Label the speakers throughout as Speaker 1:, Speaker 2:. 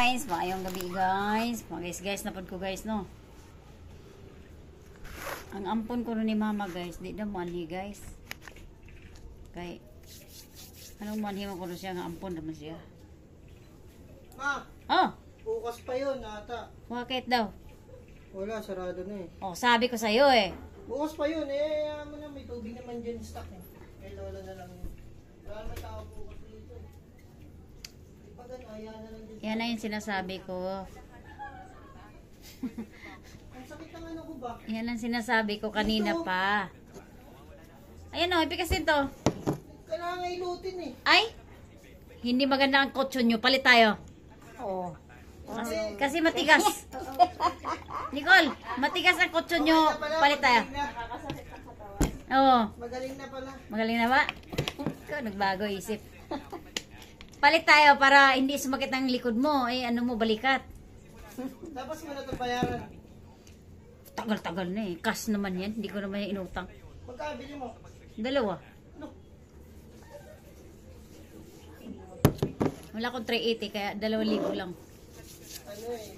Speaker 1: guys, maayong gabi guys. Guys, napad ko guys no. Ang ampon ko ni mama guys, di na manhi guys. Kay anong manhi mo ko siya nga ampon naman siya.
Speaker 2: Ma,
Speaker 1: Oh,
Speaker 2: bukas pa yun ata.
Speaker 1: bakit daw?
Speaker 2: Wala, sarado na eh.
Speaker 1: Oh, sabi ko sa iyo eh.
Speaker 2: Bukas pa yun eh, mo na may tubig naman dyan stock eh. Kay lola na lang yun. Wala naman tao bukas dito. Di pa gano'n, ayan na lang dyan.
Speaker 1: Yan na yung sinasabi ko.
Speaker 2: Ang sakit ng ano ko ba?
Speaker 1: Yan ang sinasabi ko kanina pa. Ayan o, ipikasin to.
Speaker 2: Kailangan ilutin eh.
Speaker 1: Ay, hindi maganda ang kotso nyo. Palit tayo. Oo. Kasi matigas. Nicole, matigas ang kotso nyo. Palit tayo. Oo.
Speaker 2: Magaling na pala.
Speaker 1: Magaling na ba? Ikaw, nagbago isip. Palit tayo para hindi sumakit ang likod mo. Eh, ano mo, balikat.
Speaker 2: Tapos mo na ito bayaran.
Speaker 1: Tagal-tagal na eh. Cash naman yan. Hindi ko naman yung inutang.
Speaker 2: Magkabili mo.
Speaker 1: Dalawa.
Speaker 2: Ano?
Speaker 1: Wala akong 380 kaya 2,000 lang.
Speaker 2: Ano eh.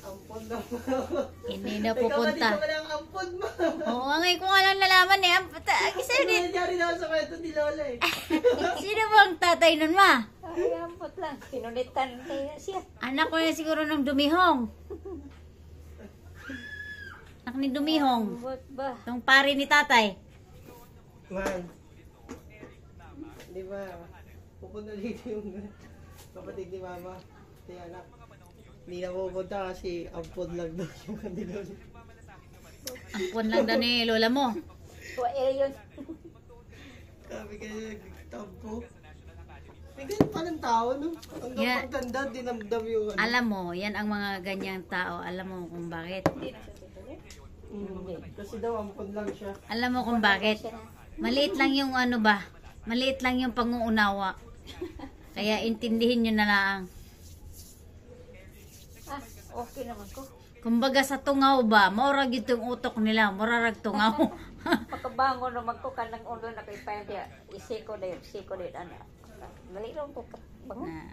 Speaker 2: Ampon na.
Speaker 1: Hindi na pupunta.
Speaker 2: Ikaw wala ang ampon mo.
Speaker 1: Oo, ngayon ko nga lang nalaman eh. Sino
Speaker 2: Ano nangyari na sa kwento ni Lola eh.
Speaker 1: Sino bang tatay nun ma?
Speaker 3: Ay, ampot lang. Sinulitan kaya siya.
Speaker 1: Anak ko na siguro ng Dumihong. Anak ni Dumihong.
Speaker 3: Ampot ba?
Speaker 1: Yung pare ni tatay.
Speaker 2: Man. Di ba? Pupunta dito yung kapatid ni mama. Si anak. Hindi na pupunta kasi ampon lang daw yung kanila.
Speaker 1: Ampon lang daw ni lola mo.
Speaker 3: O, yun.
Speaker 2: Sabi kayo nagtampo. May ganun pa ng tao, no? Hanggang
Speaker 1: Yeah.
Speaker 2: pagtanda, dinamdam yung ano.
Speaker 1: Alam mo, yan ang mga ganyang tao. Alam mo kung bakit.
Speaker 2: Kasi daw ampon lang siya.
Speaker 1: Alam mo kung bakit. Maliit lang yung ano ba? Maliit lang yung panguunawa. Kaya intindihin nyo na lang.
Speaker 3: Ah, okay naman ko.
Speaker 1: Kumbaga sa tungaw ba, maurag itong utok nila, murarag tungaw.
Speaker 3: Pagkabangon naman ko kanang ulo na kay Paya. Isiko din, ano. Malirong ko ka. Bangon.
Speaker 1: Na,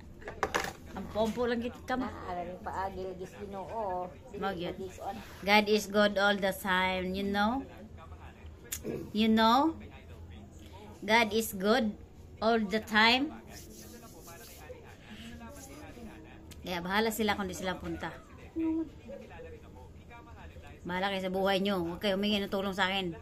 Speaker 1: ang pompo lang kita ka mo.
Speaker 3: Alaring paagil, gis ginoo.
Speaker 1: Mag yun.
Speaker 3: This on.
Speaker 1: God is good all the time, you know? You know? God is good all the time. Kaya bahala sila kung di sila punta. Bahala kayo sa buhay nyo. Huwag kayo humingi ng tulong sa akin.